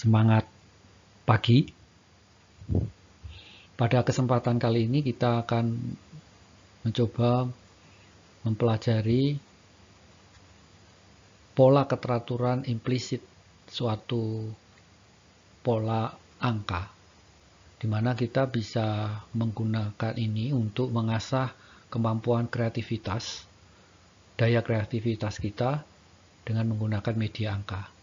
Semangat pagi. Pada kesempatan kali ini kita akan mencoba mempelajari pola keteraturan implisit suatu pola angka, di mana kita bisa menggunakan ini untuk mengasah kemampuan kreativitas, daya kreativitas kita dengan menggunakan media angka.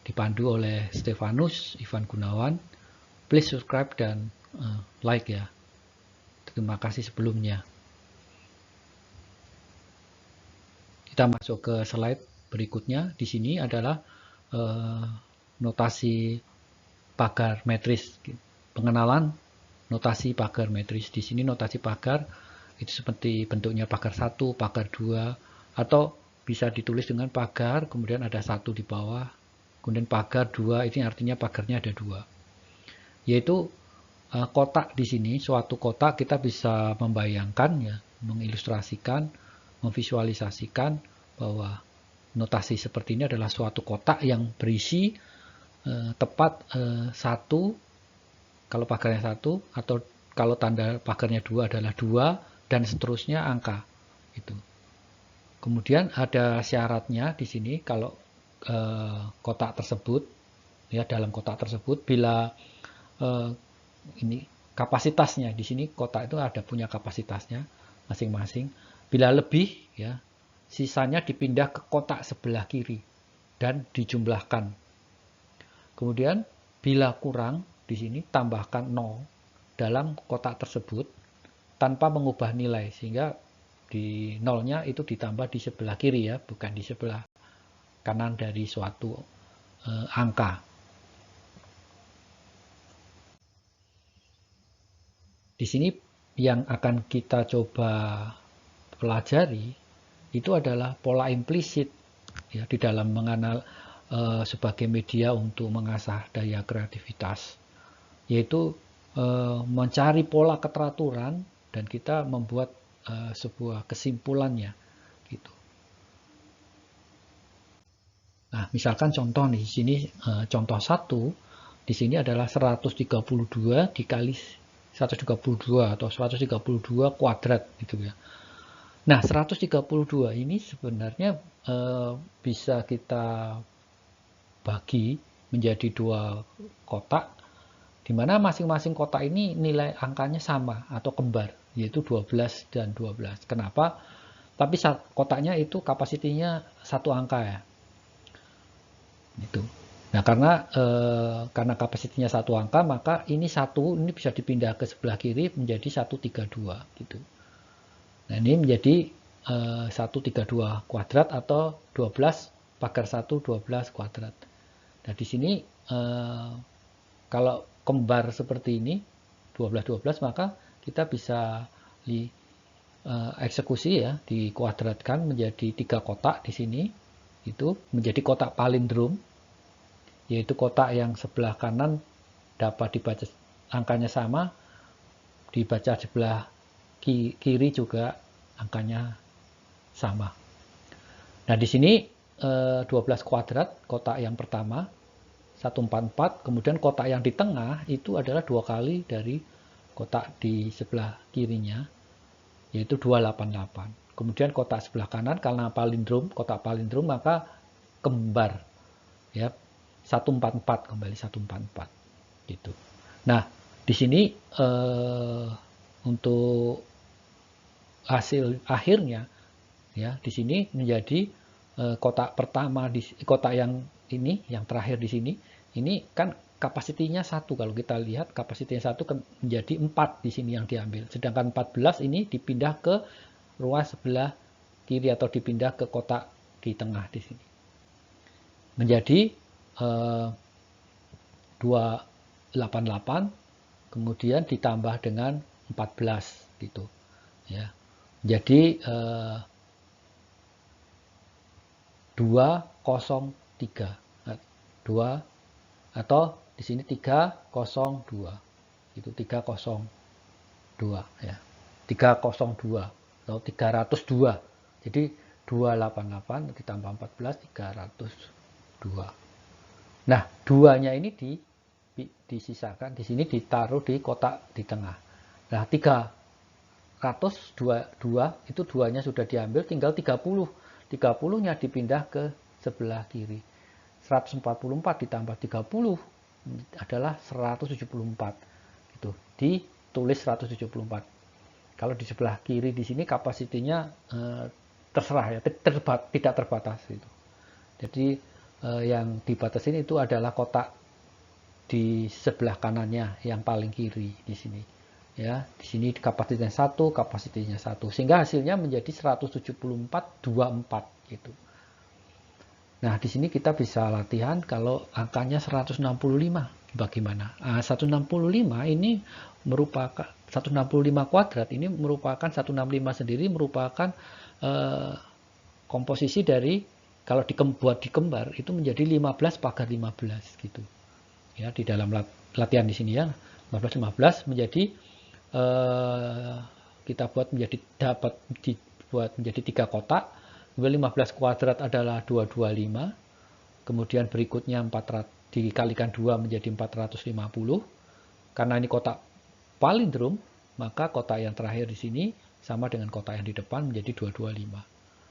Dipandu oleh Stefanus Ivan Gunawan. Please subscribe dan like ya. Terima kasih sebelumnya. Kita masuk ke slide berikutnya. Di sini adalah notasi pagar metris. Pengenalan notasi pagar metris. Di sini notasi pagar itu seperti bentuknya pagar 1, pagar 2, atau bisa ditulis dengan pagar, kemudian ada 1 di bawah, kemudian pagar 2, ini artinya pagarnya ada 2. Yaitu kotak di sini, suatu kotak kita bisa membayangkan ya, mengilustrasikan, memvisualisasikan bahwa notasi seperti ini adalah suatu kotak yang berisi tepat 1 kalau pagarnya 1, atau kalau tanda pagarnya 2 adalah 2, dan seterusnya angka itu. Kemudian ada syaratnya di sini, kalau kotak tersebut ya, dalam kotak tersebut bila ini kapasitasnya, di sini kotak itu ada punya kapasitasnya masing-masing. Bila lebih ya, sisanya dipindah ke kotak sebelah kiri dan dijumlahkan. Kemudian bila kurang, di sini tambahkan 0 dalam kotak tersebut tanpa mengubah nilai, sehingga di nolnya itu ditambah di sebelah kiri ya, bukan di sebelah kanan dari suatu angka. Di sini yang akan kita coba pelajari itu adalah pola implisit ya, di dalam mengenal sebagai media untuk mengasah daya kreativitas, yaitu mencari pola keteraturan dan kita membuat sebuah kesimpulannya gitu. Nah, misalkan contoh nih, di sini contoh 1 di sini adalah 132 dikali 132 atau 132 kuadrat gitu ya. Nah, 132 ini sebenarnya bisa kita bagi menjadi 2 kotak, di mana masing-masing kotak ini nilai angkanya sama atau kembar, yaitu 12 dan 12. Kenapa? Tapi kotaknya itu kapasitinya 1 angka ya. Itu. Nah, karena kapasitinya 1 angka, maka ini bisa dipindah ke sebelah kiri menjadi 132 gitu. Nah, ini menjadi 132 kuadrat atau 12 pagar 1 12 kuadrat. Nah, di sini kalau kembar seperti ini 12 12, maka kita bisa eksekusi ya, dikuadratkan menjadi 3 kotak di sini. Itu menjadi kotak palindrom, yaitu kotak yang sebelah kanan dapat dibaca angkanya sama, dibaca sebelah kiri juga angkanya sama. Nah, di sini 12 kuadrat kotak yang pertama 144, kemudian kotak yang di tengah itu adalah 2 kali dari kotak di sebelah kirinya, yaitu 288. Kemudian kotak sebelah kanan karena kotak palindrom, maka kembar ya, 144, kembali 144 gitu. Nah, di sini untuk hasil akhirnya ya, di sini menjadi kotak pertama, kotak yang ini yang terakhir di sini, ini kan kapasitinya 1. Kalau kita lihat kapasitinya 1 menjadi 4 di sini yang diambil. Sedangkan 14 ini dipindah ke ruas sebelah kiri atau dipindah ke kotak di tengah di sini. Menjadi 288, kemudian ditambah dengan 14 gitu ya. Jadi 203 2 atau di sini 302 itu 302 ya, 302 atau 302. Jadi 288 ditambah 14 302. Nah, duanya ini disisakan, di sini ditaruh di kotak di tengah. Nah, 302 itu duanya sudah diambil, tinggal 30. 30-nya dipindah ke sebelah kiri. 144 ditambah 30 adalah 174. Gitu. Ditulis 174. Kalau di sebelah kiri di sini kapasitinya terserah ya, tidak terbatas itu. Jadi yang dibatasi itu adalah kotak di sebelah kanannya yang paling kiri di sini. Ya, di sini kapasitasnya 1, kapasitasnya 1, sehingga hasilnya menjadi 174,24 gitu. Nah, di sini kita bisa latihan kalau angkanya 165 bagaimana. 165 ini merupakan 165 kuadrat ini merupakan 165 sendiri merupakan komposisi dari kalau buat dikembar itu menjadi 15 pagar 15 gitu. Ya, di dalam latihan di sini ya 15 menjadi kita buat menjadi dapat dibuat menjadi 3 kotak. 15 kuadrat adalah 225. Kemudian berikutnya 400 dikalikan 2 menjadi 450. Karena ini kotak palindrom, maka kotak yang terakhir di sini sama dengan kotak yang di depan menjadi 225.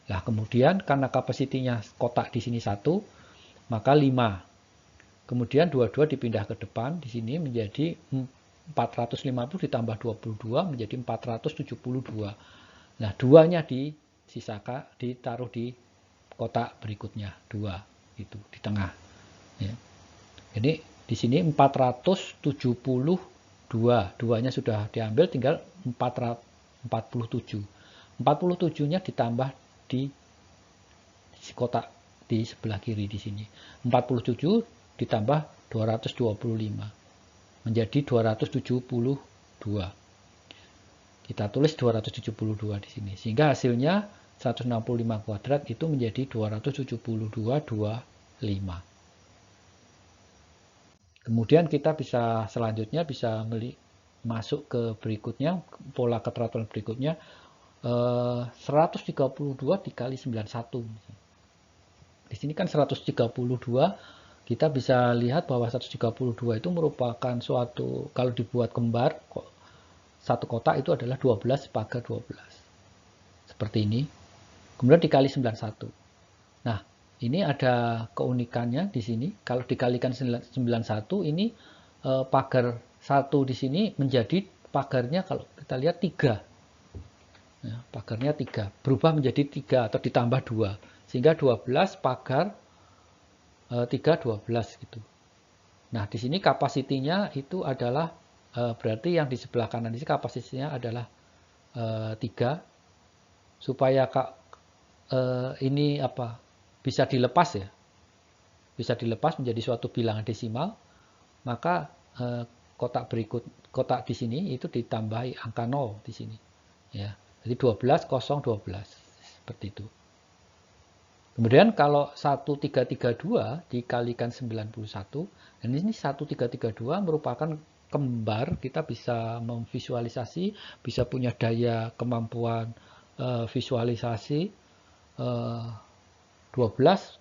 Nah, kemudian karena kapasitinya kotak di sini 1, maka 5. Kemudian 22 dipindah ke depan di sini menjadi 450 ditambah 22 menjadi 472. Nah, 2-nya disisakan ditaruh di kotak berikutnya, 2 itu di tengah. Ya. Jadi di sini 472, 2-nya sudah diambil, tinggal 447. 47-nya ditambah di kotak di sebelah kiri di sini. 47 ditambah 225 menjadi 272. Kita tulis 272 di sini. Sehingga hasilnya 165 kuadrat itu menjadi 272,25. Kemudian kita bisa selanjutnya bisa masuk ke berikutnya, pola keteraturan berikutnya 132 dikali 91. Di sini kan 132, kita bisa lihat bahwa 132 itu merupakan suatu, kalau dibuat kembar, satu kotak itu adalah 12 pagar 12. Seperti ini. Kemudian dikali 91. Nah, ini ada keunikannya di sini. Kalau dikalikan 91 ini pagar 1 di sini menjadi pagarnya kalau kita lihat 3. Ya, pagarnya 3. Berubah menjadi 3 atau ditambah 2. Sehingga 12 pagar 3 12 gitu. Nah, di sini kapasitinya itu adalah berarti yang di sebelah kanan ini kapasitinya adalah 3. Supaya ini apa? Bisa dilepas ya. Bisa dilepas menjadi suatu bilangan desimal, maka kotak di sini itu ditambahi angka 0 di sini. Ya. Jadi 12 0 12 seperti itu. Kemudian kalau 1332 dikalikan 91, dan ini 1332 merupakan kembar, kita bisa memvisualisasi, bisa punya daya kemampuan visualisasi 12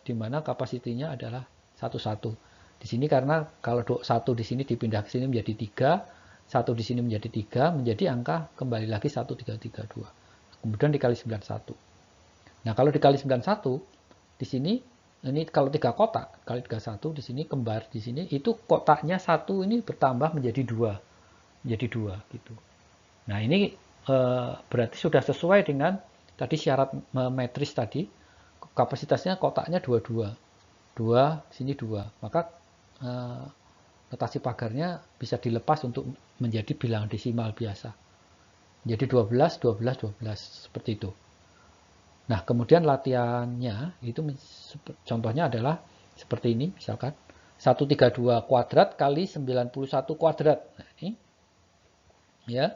di mana kapasitinya adalah 11. Di sini karena kalau 1 di sini dipindah ke sini menjadi 3, 1 di sini menjadi 3, menjadi angka kembali lagi 1332. Kemudian dikali 91. Nah, kalau dikali 91 di sini ini kalau 3 kotak kali 31 di sini kembar di sini itu kotaknya 1 ini bertambah menjadi 2. Menjadi 2 gitu. Nah, ini berarti sudah sesuai dengan tadi syarat metris tadi. Kapasitasnya kotaknya 22. 2 sini 2. Maka notasi pagarnya bisa dilepas untuk menjadi bilangan desimal biasa. Jadi 12 12 12 seperti itu. Nah, kemudian latihannya itu contohnya adalah seperti ini misalkan 132 kuadrat kali 91 kuadrat. Nah, ini ya.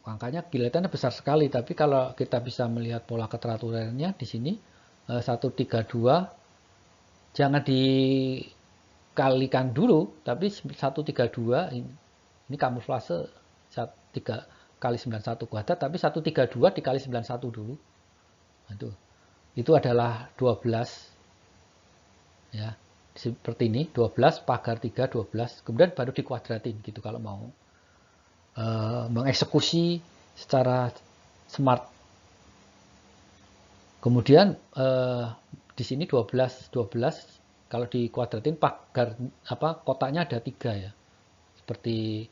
Angkanya kelihatannya besar sekali, tapi kalau kita bisa melihat pola keteraturannya di sini 132 jangan dikalikan dulu, tapi 132 ini kamuflase 3 kali 91 kuadrat, tapi 132 dikali 91 dulu. Itu adalah 12 ya. Seperti ini, 12 pagar 3, 12, kemudian baru dikuadratin gitu kalau mau mengeksekusi secara smart. Kemudian di sini 12 kalau dikuadratin pagar kotaknya ada 3 ya. Seperti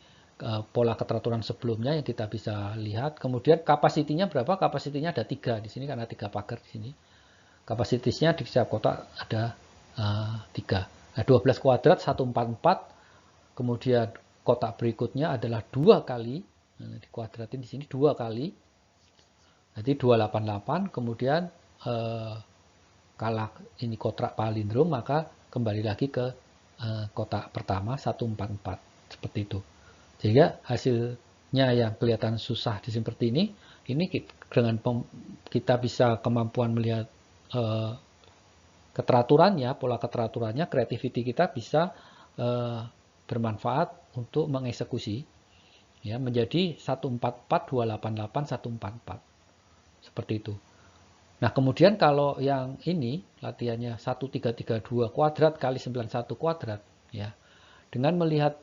pola keteraturan sebelumnya yang kita bisa lihat. Kemudian kapasitinya berapa? Kapasitinya ada 3 di sini karena 3 pagar di sini. Kapasitasnya di setiap kotak ada 3. Nah, 12 kuadrat 144. Kemudian kotak berikutnya adalah 2 kali. Nah, dikuadratin di sini 2 kali. Jadi 288. Kemudian kalau ini kotak palindrom, maka kembali lagi ke kotak pertama 144. Seperti itu. Sehingga hasilnya yang kelihatan susah di seperti ini dengan kita bisa kemampuan melihat keteraturannya, pola keteraturannya, creativity kita bisa bermanfaat untuk mengeksekusi ya menjadi 144 288 144 seperti itu. Nah, kemudian kalau yang ini latihannya 1332 kuadrat kali 91 kuadrat ya. Dengan melihat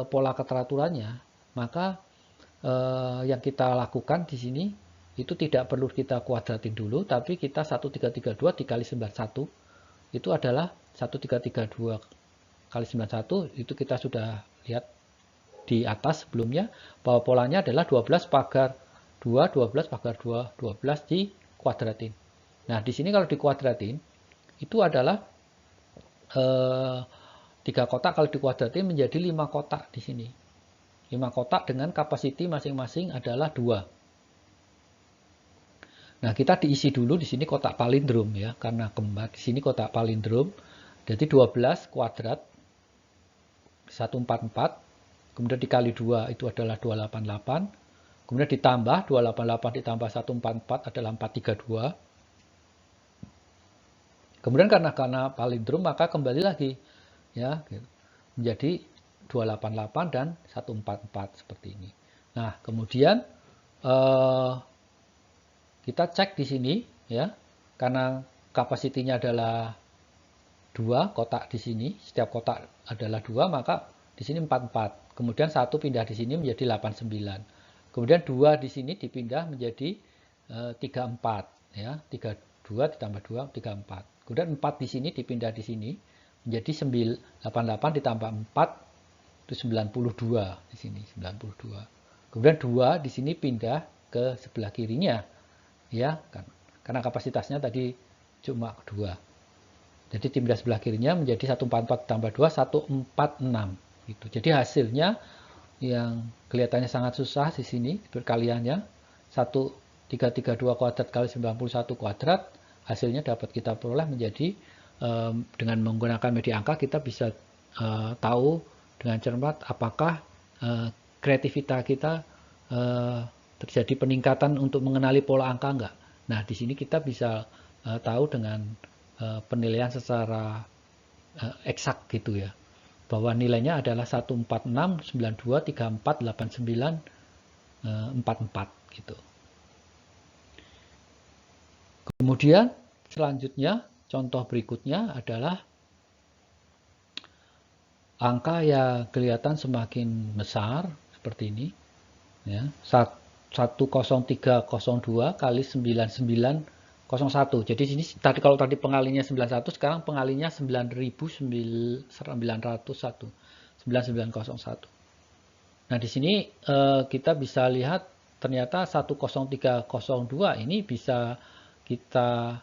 pola keteraturannya, maka yang kita lakukan di sini itu tidak perlu kita kuadratin dulu, tapi kita 1332 dikali 91 itu adalah 1332 kali 91 itu kita sudah lihat di atas sebelumnya bahwa polanya adalah 12 pagar 2, 12 pagar 2, 12 dikuadratin. Nah, di sini kalau dikuadratin itu adalah 3 kotak kalau dikuadratin menjadi 5 kotak di sini. 5 kotak dengan kapasiti masing-masing adalah 2. Nah, kita diisi dulu di sini kotak palindrom ya, karena kembar di sini kotak palindrom. Jadi 12 kuadrat 144, kemudian dikali 2 itu adalah 288. Kemudian ditambah 288 ditambah 144 adalah 432. Kemudian karena palindrom maka kembali lagi ya menjadi 288 dan 144 seperti ini. Nah, kemudian kita cek di sini ya, karena kapasitinya adalah 2 kotak di sini, setiap kotak adalah 2, maka di sini 44. Kemudian 1 pindah di sini menjadi 89. Kemudian 2 di sini dipindah menjadi 34 ya, 32 ditambah 2 34. Kemudian 4 di sini dipindah di sini menjadi 88 ditambah 4 itu 92 di sini 92. Kemudian 2 di sini pindah ke sebelah kirinya ya kan. Karena kapasitasnya tadi cuma 2. Jadi pindah sebelah kirinya menjadi 144 tambah 2 146 gitu. Jadi hasilnya yang kelihatannya sangat susah di sini perkaliannya 1332 kuadrat kali 91 kuadrat hasilnya dapat kita peroleh menjadi dengan menggunakan media angka kita bisa tahu dengan cermat apakah kreativitas kita terjadi peningkatan untuk mengenali pola angka enggak. Nah, di sini kita bisa tahu dengan penilaian secara eksak gitu ya. Bahwa nilainya adalah 146, 92, 34, 89, 44 gitu. Kemudian selanjutnya contoh berikutnya adalah angka yang kelihatan semakin besar seperti ini ya. 10302 kali 9901. Jadi sini tadi kalau tadi pengalinya 91 sekarang pengalinya 9901. 9901. Nah, di sini kita bisa lihat ternyata 10302 ini bisa kita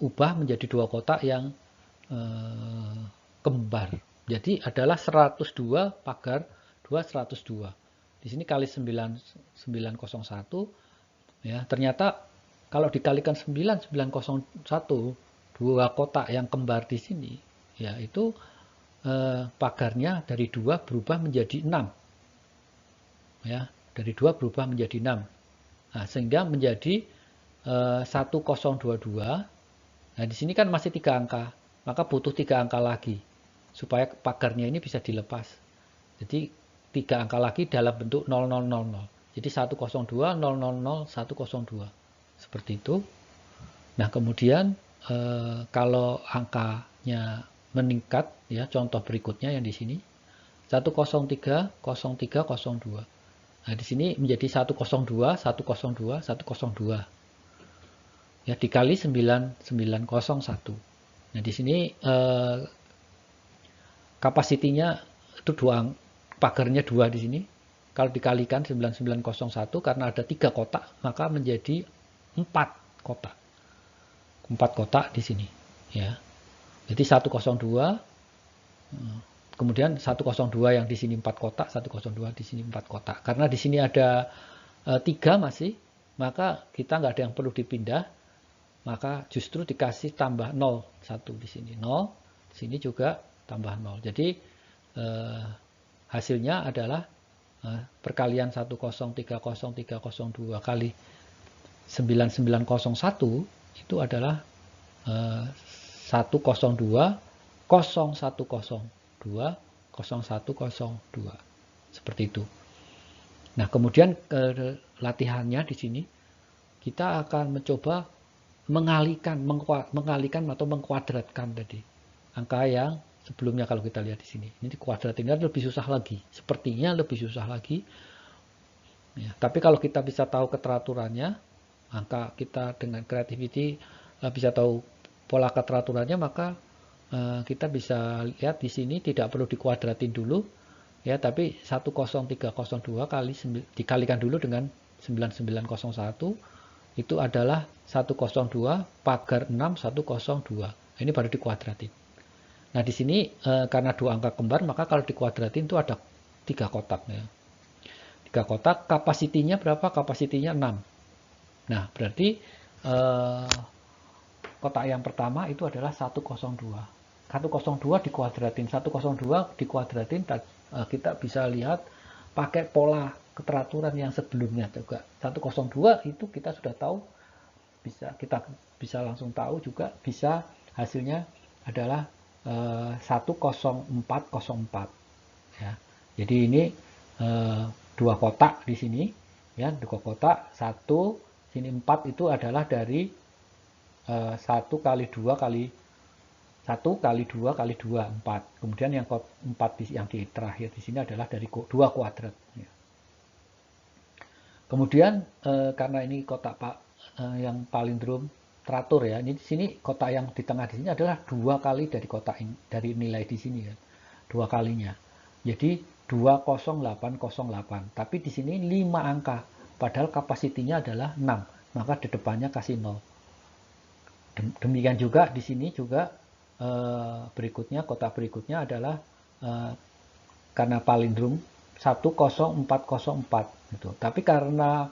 ubah menjadi 2 kotak yang kembar. Jadi adalah 102 pagar 2 102. Di sini kali 9901 ya. Ternyata kalau dikalikan 9901 2 kotak yang kembar di sini ya itu pagarnya dari 2 berubah menjadi 6. Ya, dari 2 berubah menjadi 6. Nah, sehingga menjadi 1022. Nah, di sini kan masih 3 angka, maka butuh 3 angka lagi supaya pagarnya ini bisa dilepas. Jadi 3 angka lagi dalam bentuk 0000. Jadi 102 000 102. Seperti itu. Nah, kemudian kalau angkanya meningkat, ya contoh berikutnya yang di sini 103, 03, 02. Nah, di sini menjadi 102, 102, 102. Ya, dikali 9901. Nah, di sini kapasitinya itu pagarnya 2 di sini. Kalau dikalikan 9901 karena ada 3 kotak, maka menjadi 4 kotak. 4 kotak di sini, ya. Jadi 102, kemudian 102 yang di sini 4 kotak, 102 di sini 4 kotak. Karena di sini ada 3 masih, maka kita nggak ada yang perlu dipindah, maka justru dikasih tambah 0, 1 di sini 0, di sini juga tambah 0. Jadi hasilnya adalah perkalian 1030302 kali 9901 itu adalah 102 0102 0102 seperti itu. Nah, kemudian latihannya di sini kita akan mencoba mengalihkan atau mengkuadratkan tadi angka yang sebelumnya. Kalau kita lihat di sini, ini kuadratinnya lebih susah lagi, sepertinya lebih susah lagi, ya. Tapi kalau kita bisa tahu keteraturannya, angka kita dengan creativity bisa tahu pola keteraturannya, maka kita bisa lihat di sini tidak perlu dikuadratin dulu, ya, tapi 10302 kali dikalikan dulu dengan 9901 itu adalah 102 pagar 6 102. Ini baru dikuadratin. Nah, di sini karena 2 angka kembar, maka kalau dikuadratin itu ada 3 kotak, ya. 3 kotak, kapasitinya berapa? Kapasitinya 6. Nah, berarti kotak yang pertama itu adalah 102. 102 dikuadratin, 102 dikuadratin, kita bisa lihat pakai pola keteraturan yang sebelumnya juga. 102 itu kita sudah tahu, kita bisa langsung tahu juga, bisa hasilnya adalah 10404, ya. Jadi ini 2 kotak di sini, ya, 2 kotak, 1 sini 4 itu adalah dari 1 kali 2 kali 1 kali 2 kali 2, 4. Kemudian yang 4 yang di terakhir di sini adalah dari 2 kuadrat, ya. Kemudian karena ini kotak yang palindrom teratur, ya. Ini di sini kotak yang di tengah di sini adalah 2 kali dari kotak ini, dari nilai di sini, ya. 2 kalinya. Jadi 20808. Tapi di sini 5 angka, padahal kapasitinya adalah 6, maka di depannya kasih 0. Demikian juga di sini juga berikutnya, kotak berikutnya adalah karena palindrom 10404 gitu. Tapi karena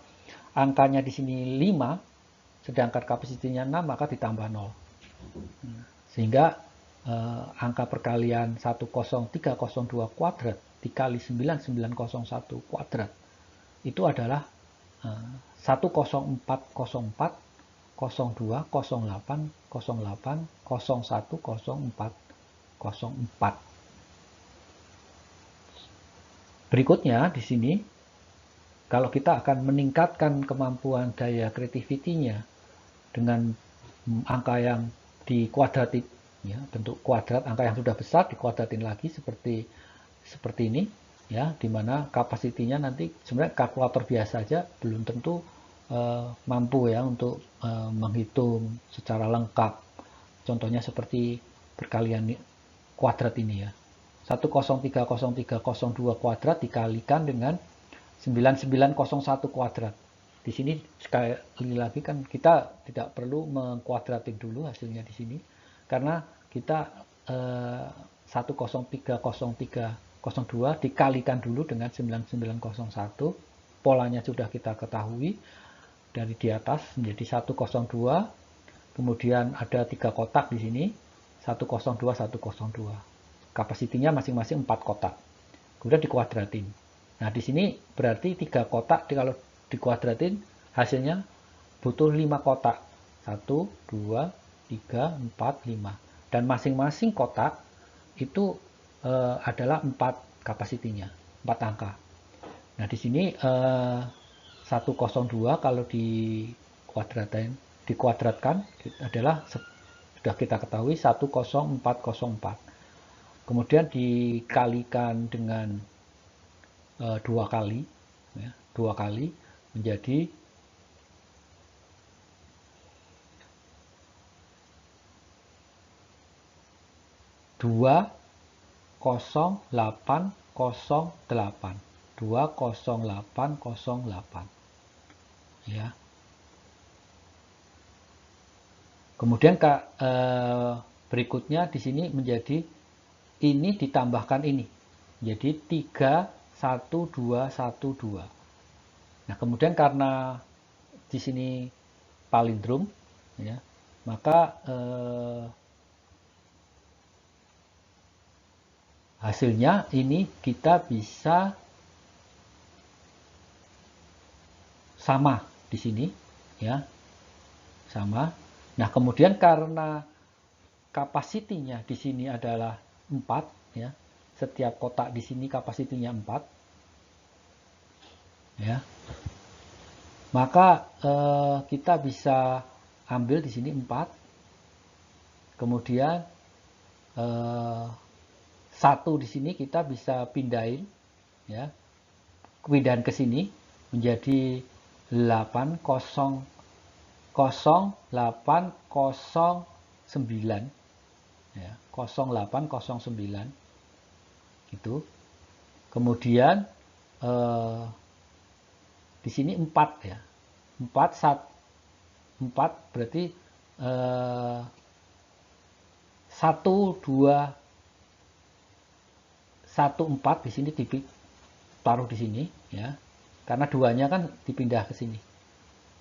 angkanya di sini 5, sedangkan kapasitinya 6, maka ditambah 0. Sehingga angka perkalian 10302 kuadrat dikali 9901 kuadrat itu adalah 10404 02 08 08 01 04 04. Berikutnya di sini, kalau kita akan meningkatkan kemampuan daya kreativitinya dengan angka yang dikuadratin, ya, bentuk kuadrat, angka yang sudah besar dikuadratin lagi seperti ini, ya, dimana kapasitinya nanti sebenarnya kalkulator biasa aja belum tentu mampu, ya, untuk menghitung secara lengkap. Contohnya seperti perkalian kuadrat ini, ya. 1030302 kuadrat dikalikan dengan 9901 kuadrat. Di sini sekali lagi kan kita tidak perlu mengkuadratin dulu hasilnya di sini, karena kita 1030302 dikalikan dulu dengan 9901, polanya sudah kita ketahui dari di atas menjadi 102, kemudian ada 3 kotak di sini, 102 102. Kapasitinya masing-masing 4 kotak. Kemudian dikuadratin. Nah, di sini berarti 3 kotak kalau dikuadratin hasilnya butuh 5 kotak. 1 2 3 4 5. Dan masing-masing kotak itu adalah 4 kapasitinya, 4 angka. Nah, di sini 102 kalau dikuadratkan adalah sudah kita ketahui 10404. Kemudian dikalikan dengan 2 kali, ya, 2 kali menjadi 20808, 20808, ya. Kemudian berikutnya di sini menjadi ini ditambahkan ini, jadi 31212. Nah, kemudian karena di sini palindrom, ya, maka hasilnya ini kita bisa sama di sini, ya, sama. Nah, kemudian karena kapasitinya di sini adalah 4, ya, setiap kotak di sini kapasitinya 4, ya, maka kita bisa ambil di sini 4, kemudian 1 di sini kita bisa pindahin, ya, pindahan ke sini menjadi 0809, ya, 0809 itu. Kemudian di sini 4, ya, 4 berarti 1214 di sini ditaruh di sini, ya, karena duanya kan dipindah ke sini,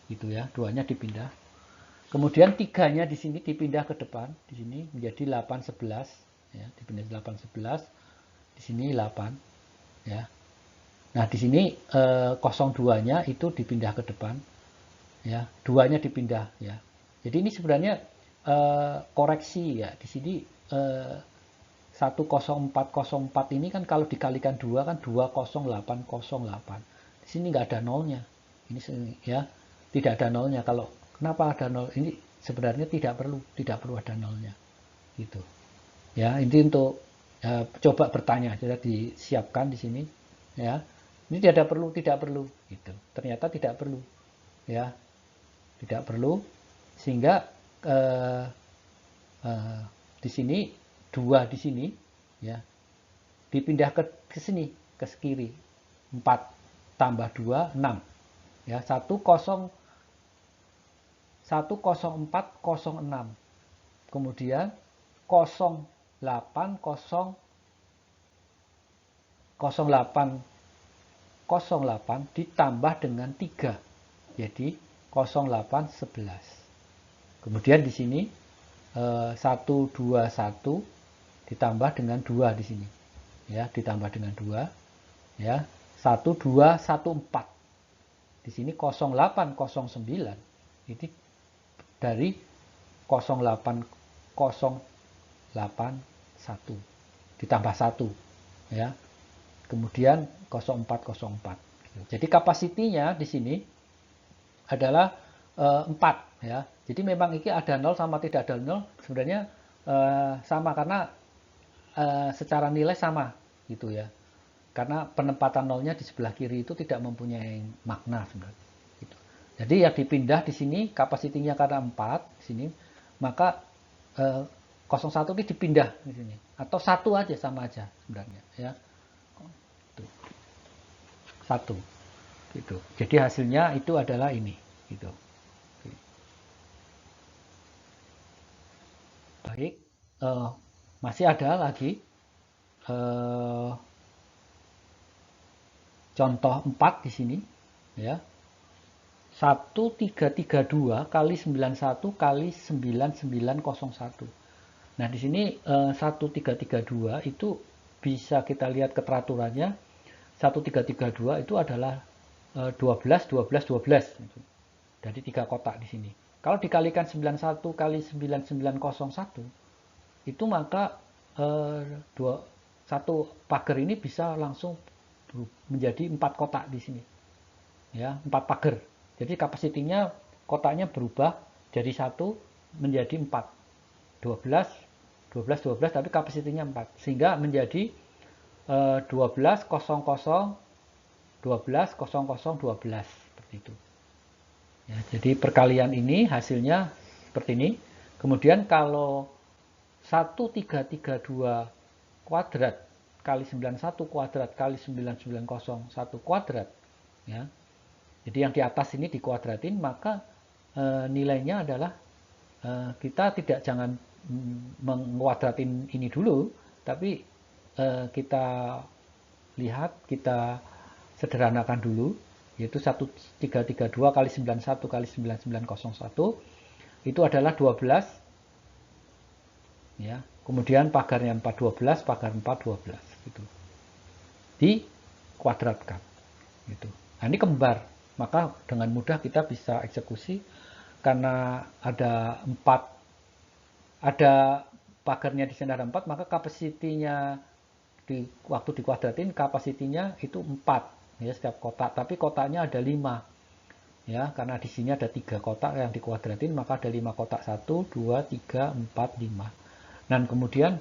gitu ya, duanya dipindah. Kemudian 3-nya di sini dipindah ke depan, di sini menjadi 811, ya, dipindah 811, di sini 8, ya. Nah, di sini 02-nya itu dipindah ke depan, ya, 2-nya dipindah, ya. Jadi ini sebenarnya koreksi, ya. Di sini 10404 ini kan kalau dikalikan 2 kan 20808. Di sini nggak ada nolnya. Ini, ya, tidak ada nolnya. Kalau kenapa ada nol? Ini sebenarnya tidak perlu ada nolnya. Gitu. Ya, ini untuk coba bertanya, sudah disiapkan di sini, ya. Ini tidak perlu gitu. Ternyata tidak perlu, ya. Tidak perlu, sehingga di sini 2 di sini, ya, dipindah ke sini, ke kiri, 4 tambah 2 6, ya, 10406. Kemudian 0808 ditambah dengan 3, jadi 0811. Kemudian di sini 121 ditambah dengan 2 di sini, ya, ditambah dengan 2, ya, 1214. Di sini 0809 ini dari 08081 ditambah 1, ya. Kemudian 0404. Jadi kapasitinya di sini adalah 4, ya. Jadi memang ini ada 0 sama tidak ada 0 sebenarnya sama, karena secara nilai sama, gitu ya. Karena penempatan nolnya di sebelah kiri itu tidak mempunyai makna sebenarnya. Gitu. Jadi yang dipindah di sini kapasitinya karena 4 di sini, maka 01 ini dipindah di sini, atau 1 aja sama aja sebenarnya, ya. Itu 1, gitu. Jadi hasilnya itu adalah ini, gitu. Baik, masih ada lagi contoh 4 di sini, ya. 1332 kali 91 kali 9901. Nah, di sini 1332 itu bisa kita lihat keteraturannya. 1332 itu adalah 12 12 12. Dari 3 kotak di sini. Kalau dikalikan 91 kali 9901 itu maka satu pagar ini bisa langsung menjadi 4 kotak di sini, ya, 4 pagar. Jadi kapasitinya kotaknya berubah dari 1 menjadi 4, 12, 12, 12, tapi kapasitinya 4. Sehingga menjadi 12, 00, 12, 00, 12. Seperti itu. Ya, jadi perkalian ini hasilnya seperti ini. Kemudian kalau 1332 kuadrat kali 91 kuadrat kali 9901 kuadrat, ya. Jadi yang di atas ini dikuadratin, maka nilainya adalah kita jangan menguadratin ini dulu, tapi kita lihat, kita sederhanakan dulu, yaitu 1332 kali 91 kali 9901 itu adalah 12, ya. Kemudian pagarnya 412, pagar 412 gitu. Dikuadratkan gitu. Nah, ini kembar. Maka dengan mudah kita bisa eksekusi karena ada pagarnya di sini ada 4, maka kapasitinya waktu dikuadratin kapasitinya itu 4 ya setiap kotak, tapi kotaknya ada 5. Ya, karena di sini ada 3 kotak yang dikuadratin, maka ada 5 kotak. 1 2 3 4 5. Dan kemudian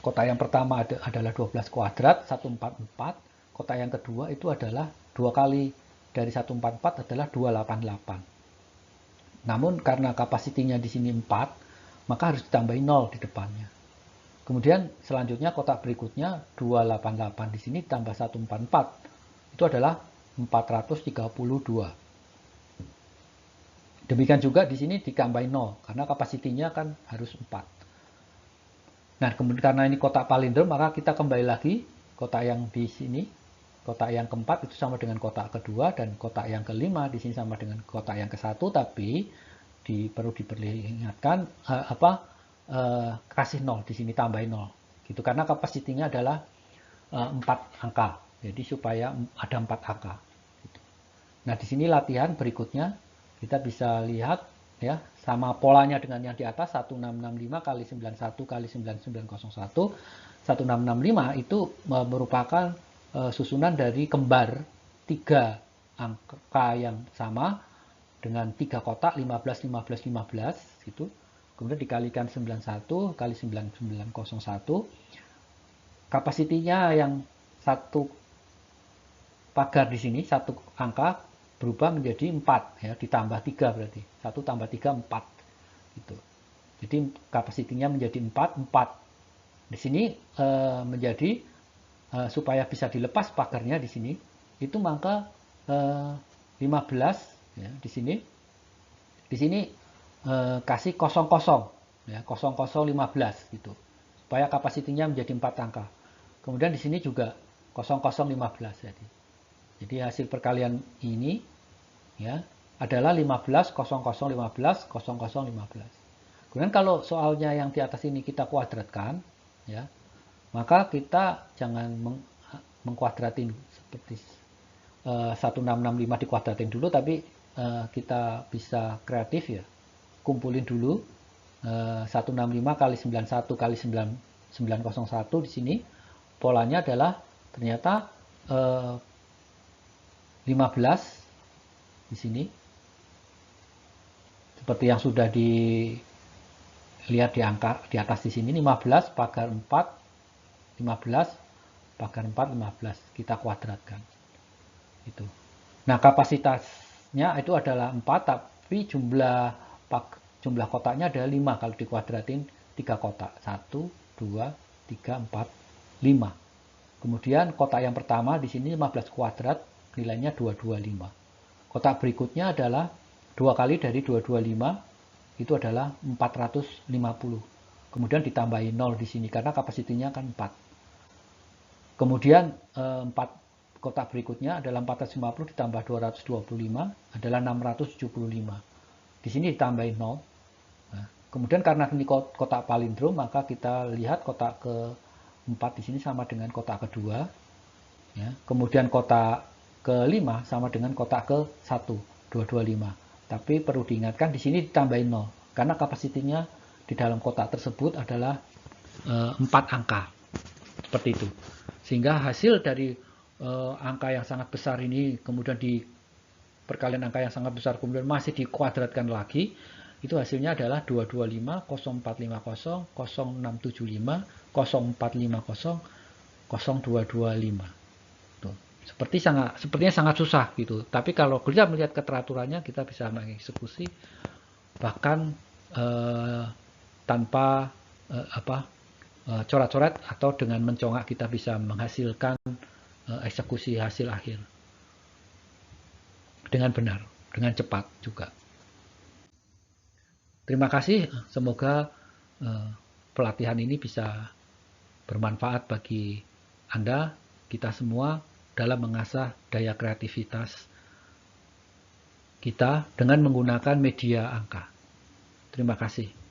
kotak yang pertama adalah 12 kuadrat, 144. Kotak yang kedua itu adalah 2 kali dari 144 adalah 288. Namun karena kapasitinya di sini 4, maka harus ditambahin 0 di depannya. Kemudian selanjutnya kotak berikutnya 288 di sini tambah 144. Itu adalah 432. Demikian juga di sini ditambahin 0 karena kapasitinya kan harus 4. Nah, kemudian karena ini kotak palindrom, maka kita kembali lagi kotak yang di sini, kotak yang keempat itu sama dengan kotak kedua, dan kotak yang kelima di sini sama dengan kotak yang ke-1, tapi perlu diperlihatkan kasih 0 di sini, tambahin 0 gitu, karena kapasitinya adalah 4 angka, jadi supaya ada 4 angka gitu. Nah, di sini latihan berikutnya kita bisa lihat ya, sama polanya dengan yang di atas, 1665 kali 91 kali 9901. 1665 itu merupakan susunan dari kembar 3 angka yang sama dengan 3 kotak 15 15 15 gitu. Kemudian dikalikan 91 kali 9901. Kapasitinya yang satu pagar di sini, satu angka berubah menjadi 4 ya, ditambah 3 berarti 1 tambah 3 4 gitu. Jadi kapasitinya menjadi 4 di sini menjadi supaya bisa dilepas pagarnya di sini itu maka 15 ya, di sini kasih 00 ya, 0015 gitu supaya kapasitinya menjadi 4 angka. Kemudian di sini juga 0015 jadi hasil perkalian ini ya adalah 15 0015 0015. Kemudian kalau soalnya yang di atas ini kita kuadratkan ya, maka kita jangan mengkuadratin seperti 1665 dikuadratin dulu, tapi kita bisa kreatif ya, kumpulin dulu 165 kali 91 kali 9901 di sini polanya adalah ternyata 15 di sini seperti yang sudah dilihat di angka di atas di sini, 15 pagar 4 15 pagar 4 15 kita kuadratkan itu. Nah, kapasitasnya itu adalah 4, tapi jumlah kotaknya adalah 5 kalau dikuadratin 3 kotak, 1 2 3 4 5. Kemudian kotak yang pertama di sini 15 kuadrat, nilainya 225. Kotak berikutnya adalah 2 kali dari 225, itu adalah 450. Kemudian ditambahin 0 di sini karena kapasitinya kan 4. Kemudian 4 kotak berikutnya adalah 450 ditambah 225 adalah 675. Di sini ditambahin 0. Nah, kemudian karena ini kotak palindrom, maka kita lihat kotak ke-4 di sini sama dengan kotak kedua. Ya. Kemudian kotak ke-5 sama dengan kotak ke-1, 225. Tapi perlu diingatkan di sini ditambahin 0 karena kapasitinya di dalam kotak tersebut adalah 4 angka. Seperti itu. Sehingga hasil dari angka yang sangat besar ini kemudian di perkalian angka yang sangat besar kemudian masih dikuadratkan lagi, itu hasilnya adalah 225, 0450, 0675, 0450, 0225. Tuh. Sepertinya sangat susah gitu. Tapi kalau kita melihat keteraturannya, kita bisa mengeksekusi bahkan tanpa coret-coret atau dengan mencongak kita bisa menghasilkan eksekusi hasil akhir dengan benar, dengan cepat juga. Terima kasih, semoga pelatihan ini bisa bermanfaat bagi Anda, kita semua dalam mengasah daya kreativitas kita dengan menggunakan media angka. Terima kasih.